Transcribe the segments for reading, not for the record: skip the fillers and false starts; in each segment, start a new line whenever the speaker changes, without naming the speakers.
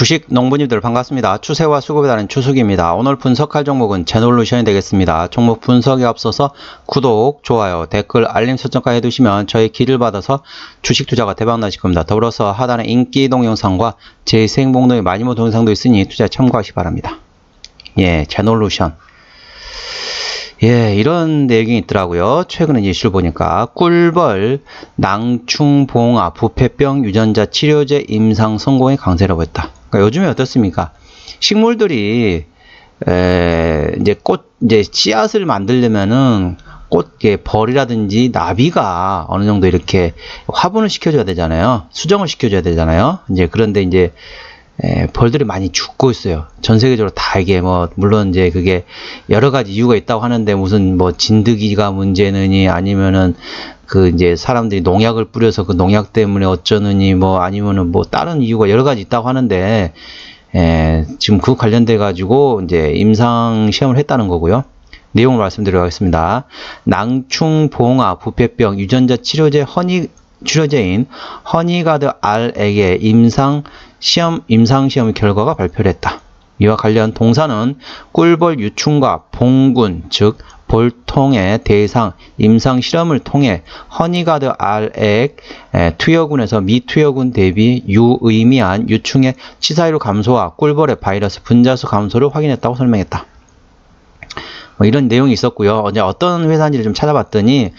주식 농부님들 반갑습니다. 추세와 수급에 따른 추석입니다. 오늘 분석할 종목은 제놀루션이 되겠습니다. 종목 분석에 앞서서 구독, 좋아요, 댓글, 알림 설정까지 해두시면 저의 길을 받아서 주식 투자가 대박나실 겁니다. 더불어서 하단에 인기 동영상과 제 수행목록에 마지막 동영상도 있으니 투자에 참고하시기 바랍니다. 예, 제놀루션. 예, 이런 내용이 있더라고요. 최근에 이슈를 보니까 꿀벌, 낭충봉화, 부패병, 유전자 치료제 임상 성공의 강세라고 했다. 그러니까 요즘에 어떻습니까? 식물들이 이제 씨앗을 만들려면은 벌이라든지 나비가 어느 정도 이렇게 화분을 시켜줘야 되잖아요. 수정을 시켜줘야 되잖아요. 이제 그런데 이제 벌들이 많이 죽고 있어요. 전 세계적으로 다 이게 물론 이제 그게 여러 가지 이유가 있다고 하는데 무슨 진드기가 문제느니 아니면은 이제 사람들이 농약을 뿌려서 그 농약 때문에 어쩌느니 아니면은 다른 이유가 여러 가지 있다고 하는데 지금 그 관련돼 가지고 이제 임상 시험을 했다는 거고요. 내용을 말씀드리겠습니다. 낭충봉화, 부패병, 유전자 치료제 치료제인 허니가드 R에게 임상 시험 결과가 발표를 했다. 이와 관련 동사는 꿀벌 유충과 봉군, 즉 볼통의 대상 임상 실험을 통해 허니가드 R액 투여군에서 미투여군 대비 유의미한 유충의 치사율 감소와 꿀벌의 바이러스 분자수 감소를 확인했다고 설명했다. 이런 내용이 있었고요. 어떤 회사인지를 좀 찾아봤더니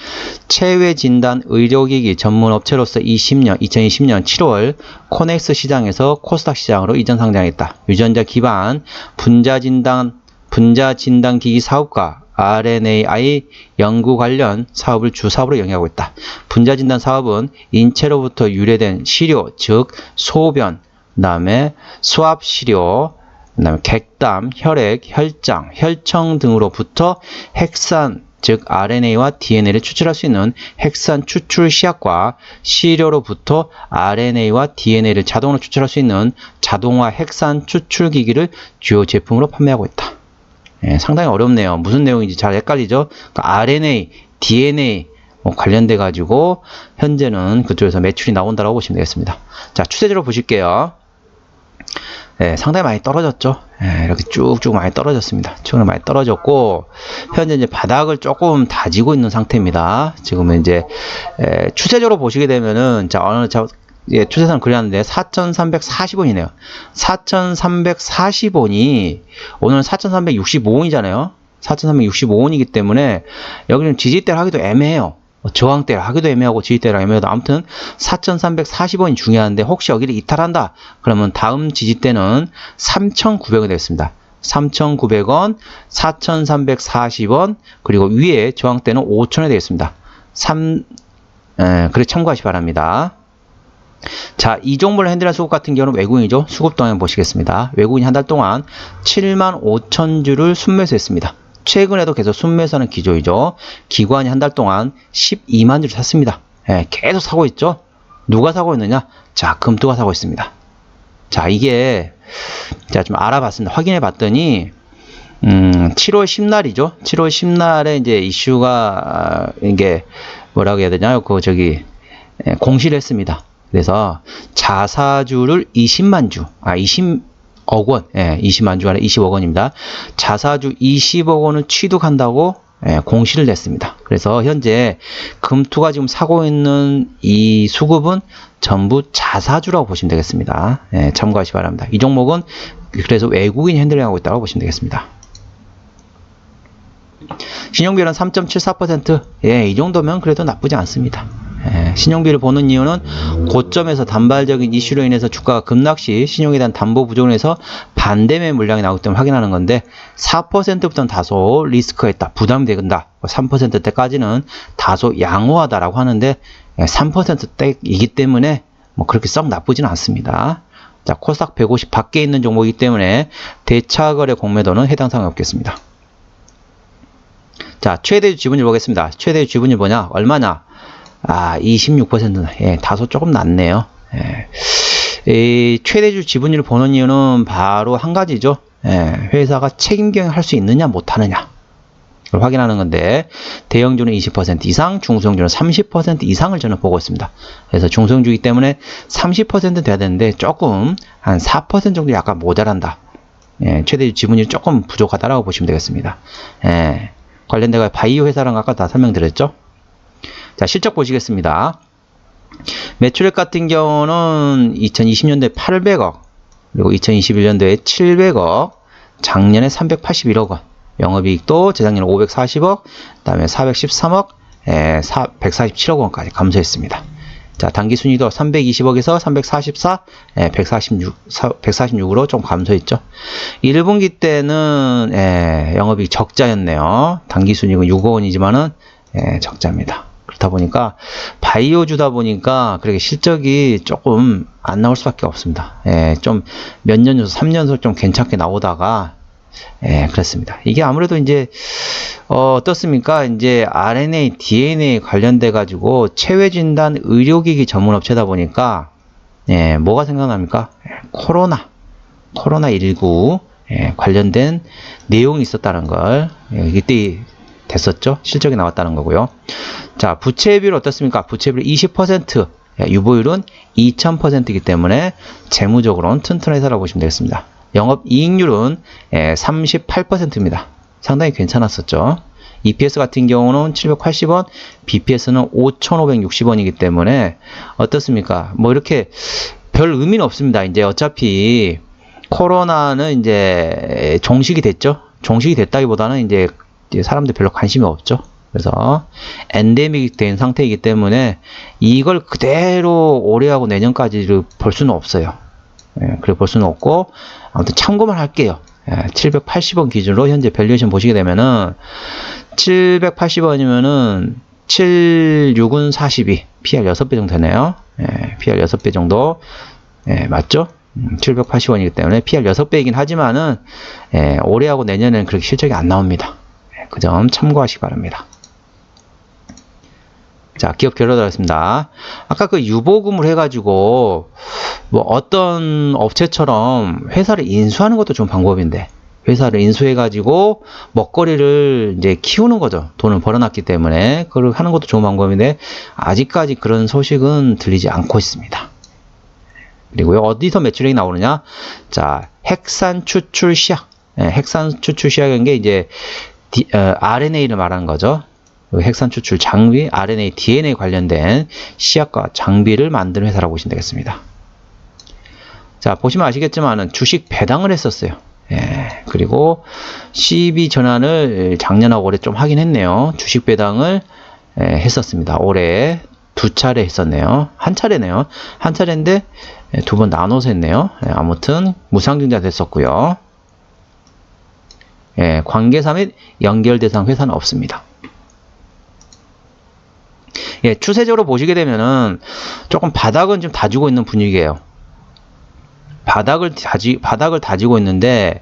체외진단 의료기기 전문 업체로서 2020년 7월 코넥스 시장에서 코스닥 시장으로 이전 상장했다. 유전자 기반 분자진단기기 사업과 RNAi 연구 관련 사업을 주 사업으로 영위하고 있다. 분자진단 사업은 인체로부터 유래된 시료, 즉 소변, 그다음에 수압시료, 그다음에 객담, 혈액, 혈장, 혈청 등으로부터 핵산, 즉 RNA와 DNA를 추출할 수 있는 핵산 추출 시약과 시료로부터 RNA와 DNA를 자동으로 추출할 수 있는 자동화 핵산 추출 기기를 주요 제품으로 판매하고 있다. 상당히 어렵네요. 무슨 내용인지 잘 헷갈리죠? 그러니까 RNA, DNA 관련돼 가지고 현재는 그쪽에서 매출이 나온다고 보시면 되겠습니다. 자, 추세적으로 보실게요. 상당히 많이 떨어졌죠. 이렇게 쭉쭉 많이 떨어졌습니다. 최근에 많이 떨어졌고, 현재 이제 바닥을 조금 다지고 있는 상태입니다. 지금은 이제, 추세적으로 보시게 되면은, 추세선을 그려놨는데, 4,340원이네요. 4,340원이, 오늘은 4,365원이잖아요. 4,365원이기 때문에, 여기는 지지대를 하기도 애매해요. 저항대를 하기도 애매하고 지지대를 애매해도 아무튼 4,340원이 중요한데 혹시 여기를 이탈한다 그러면 다음 지지대는 3,900원 되겠습니다. 3,900원, 4,340원 그리고 위에 저항대는 5,000원이 되겠습니다. 그래 참고하시기 바랍니다. 자, 이 종목을 핸들한 수급 같은 경우는 외국인이죠. 수급 동향 보시겠습니다. 외국인이 한 달 동안 75,000주를 순매수했습니다. 최근에도 계속 순매수하는 기조이죠. 기관이 한 달 동안 12만 주를 샀습니다. 계속 사고 있죠. 누가 사고 있느냐? 자, 금투가 사고 있습니다. 자, 이게 제가 좀 알아봤습니다. 확인해 봤더니 7월 10날이죠. 7월 10날에 이제 이슈가 이게 뭐라고 해야 되냐요? 공시를 했습니다. 그래서 자사주를 20만 주, 20억 원, 20만 주가 아니라 20억 원입니다. 자사주 20억 원을 취득한다고 공시를 냈습니다. 그래서 현재 금투가 지금 사고 있는 이 수급은 전부 자사주라고 보시면 되겠습니다. 참고하시기 바랍니다. 이 종목은 그래서 외국인이 핸들링하고 있다고 보시면 되겠습니다. 신용비율은 3.74%. 이 정도면 그래도 나쁘지 않습니다. 신용비를 보는 이유는 고점에서 단발적인 이슈로 인해서 주가가 급락시 신용에 대한 담보 부족으로 해서 반대매 물량이 나오기 때문에 확인하는 건데 4%부터는 다소 리스크가 있다. 부담이 된다. 3%대까지는 다소 양호하다라고 하는데 3%대이기 때문에 그렇게 썩 나쁘지는 않습니다. 자, 코스닥 150 밖에 있는 종목이기 때문에 대차거래 공매도는 해당 사항이 없겠습니다. 자, 최대주 지분율 보겠습니다. 최대주 지분율 뭐냐? 얼마냐? 26%. 다소 조금 낮네요. 이 최대주 지분율을 보는 이유는 바로 한 가지죠. 회사가 책임 경영할 수 있느냐 못하느냐. 그걸 확인하는 건데 대형주는 20% 이상, 중소형주는 30% 이상을 저는 보고 있습니다. 그래서 중소형주이기 때문에 30% 돼야 되는데 조금 한 4% 정도 약간 모자란다. 예, 최대 지분율이 조금 부족하다라고 보시면 되겠습니다. 예, 관련된 바이오 회사랑 아까 다 설명드렸죠. 자, 실적 보시겠습니다. 매출액 같은 경우는 2020년도에 800억, 그리고 2021년도에 700억, 작년에 381억 원, 영업이익도 재작년에 540억, 그 다음에 413억, 147억 원까지 감소했습니다. 자, 당기순이도 320억에서 344, 146으로 좀 감소했죠. 1분기 때는 영업이익 적자였네요. 당기순이익은 6억 원이지만은 적자입니다. 그렇다 보니까 바이오주다 보니까 그렇게 실적이 조금 안 나올 수밖에 없습니다. 좀 몇 년 연속, 3년속 좀 괜찮게 나오다가 그렇습니다. 이게 아무래도 이제 어떻습니까? 이제 RNA, DNA 관련돼 가지고 체외 진단 의료기기 전문 업체다 보니까 뭐가 생각납니까? 코로나19 관련된 내용이 있었다는 걸 이때 됐었죠. 실적이 나왔다는 거고요. 자, 부채비율 어떻습니까? 부채비율 20%, 유보율은 2000%이기 때문에 재무적으로는 튼튼한 회사라고 보시면 되겠습니다. 영업이익률은 38%입니다. 상당히 괜찮았었죠. EPS 같은 경우는 780원, BPS는 5560원이기 때문에 어떻습니까? 뭐 이렇게 별 의미는 없습니다. 이제 어차피 코로나는 이제 종식이 됐죠. 종식이 됐다기보다는 이제 사람들 별로 관심이 없죠. 그래서 엔데믹이 된 상태이기 때문에 이걸 그대로 올해하고 내년까지를 볼 수는 없어요. 그래 볼 수는 없고 아무튼 참고만 할게요. 780원 기준으로 현재 밸류에이션 보시게 되면은 780원이면은 7, 6은 42, PR 6배 정도 되네요. PR 6배 정도 맞죠? 780원이기 때문에 PR 6배이긴 하지만은 올해하고 내년에는 그렇게 실적이 안 나옵니다. 그 점 참고하시기 바랍니다. 자, 기업 결론 들어가겠습니다. 아까 그 유보금을 해가지고 뭐 어떤 업체처럼 회사를 인수하는 것도 좋은 방법인데 회사를 인수해가지고 먹거리를 이제 키우는 거죠. 돈을 벌어놨기 때문에 그걸 하는 것도 좋은 방법인데 아직까지 그런 소식은 들리지 않고 있습니다. 그리고요, 어디서 매출액이 나오느냐? 자, 핵산 추출 시약. 핵산 추출 시약인 게 이제 RNA를 말하는 거죠. 핵산 추출 장비, RNA, DNA 관련된 시약과 장비를 만드는 회사라고 보시면 되겠습니다. 자, 보시면 아시겠지만은 주식 배당을 했었어요. 그리고 CB 전환을 작년하고 올해 좀 하긴 했네요. 주식 배당을 했었습니다. 올해 2차례 했었네요. 한 차례네요. 한 차례인데 2번 나눠서 했네요. 아무튼 무상증자 됐었고요. 관계사 및 연결 대상 회사는 없습니다. 추세적으로 보시게 되면은 조금 바닥은 좀 다지고 있는 분위기예요. 바닥을 다지고 있는데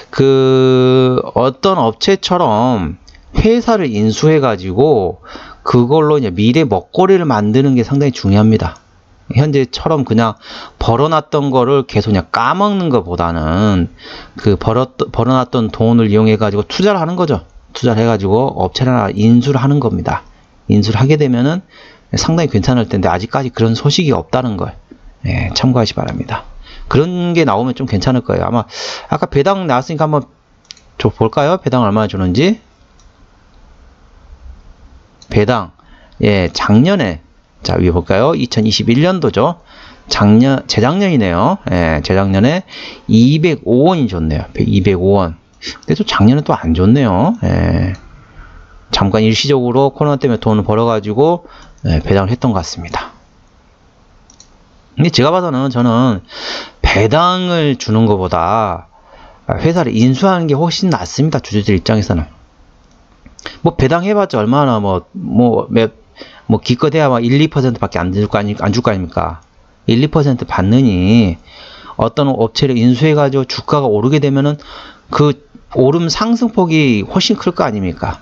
그 어떤 업체처럼 회사를 인수해 가지고 그걸로 이제 미래 먹거리를 만드는 게 상당히 중요합니다. 현재처럼 그냥 벌어놨던 거를 계속 그냥 까먹는 것보다는 그 벌어놨던 돈을 이용해 가지고 투자를 하는 거죠. 투자를 해가지고 업체를 하나 인수를 하는 겁니다. 인수를 하게 되면은 상당히 괜찮을 텐데 아직까지 그런 소식이 없다는 걸 참고하시 바랍니다. 그런 게 나오면 좀 괜찮을 거예요. 아마 아까 배당 나왔으니까 한번 볼까요? 배당 얼마나 주는지. 배당 작년에 자 위에 볼까요? 2021년도죠. 재작년이네요. 재작년에 205원이 줬네요. 205원. 근데 또 작년에 또 안 줬네요. 잠깐 일시적으로 코로나 때문에 돈을 벌어가지고 배당을 했던 것 같습니다. 근데 제가 봐서는 저는 배당을 주는 것보다 회사를 인수하는 게 훨씬 낫습니다. 주주들 입장에서는. 뭐 배당 해봤자 얼마나 기껏해야 막 1, 2%밖에 안 줄 거 아닙니까? 1, 2% 받느니 어떤 업체를 인수해가지고 주가가 오르게 되면은 그 오름 상승폭이 훨씬 클 거 아닙니까?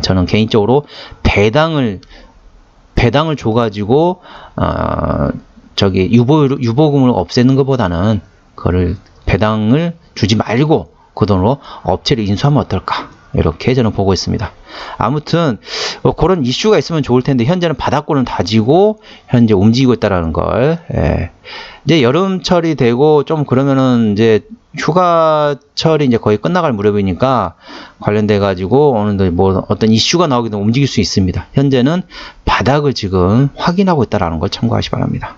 저는 개인적으로 배당을 줘가지고 유보금을 없애는 것보다는 그거를 배당을 주지 말고 그 돈으로 업체를 인수하면 어떨까? 이렇게 저는 보고 있습니다. 아무튼 그런 이슈가 있으면 좋을 텐데 현재는 바닥권을 다지고 현재 움직이고 있다라는 걸. 예. 이제 여름철이 되고 좀 그러면은 이제 휴가철이 이제 거의 끝나갈 무렵이니까 관련돼 가지고 어느 정도 뭐 어떤 이슈가 나오게 되면 움직일 수 있습니다. 현재는 바닥을 지금 확인하고 있다라는 걸 참고하시 바랍니다.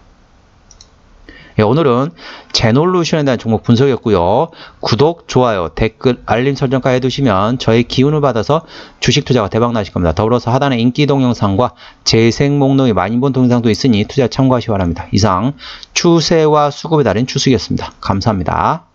예, 오늘은 제놀루션에 대한 종목 분석이었고요. 구독, 좋아요, 댓글, 알림 설정까지 해두시면 저의 기운을 받아서 주식 투자가 대박 나실 겁니다. 더불어서 하단에 인기 동영상과 재생 목록이 많이 본 동영상도 있으니 투자 참고하시기 바랍니다. 이상 추세와 수급의 달인 추수기였습니다. 감사합니다.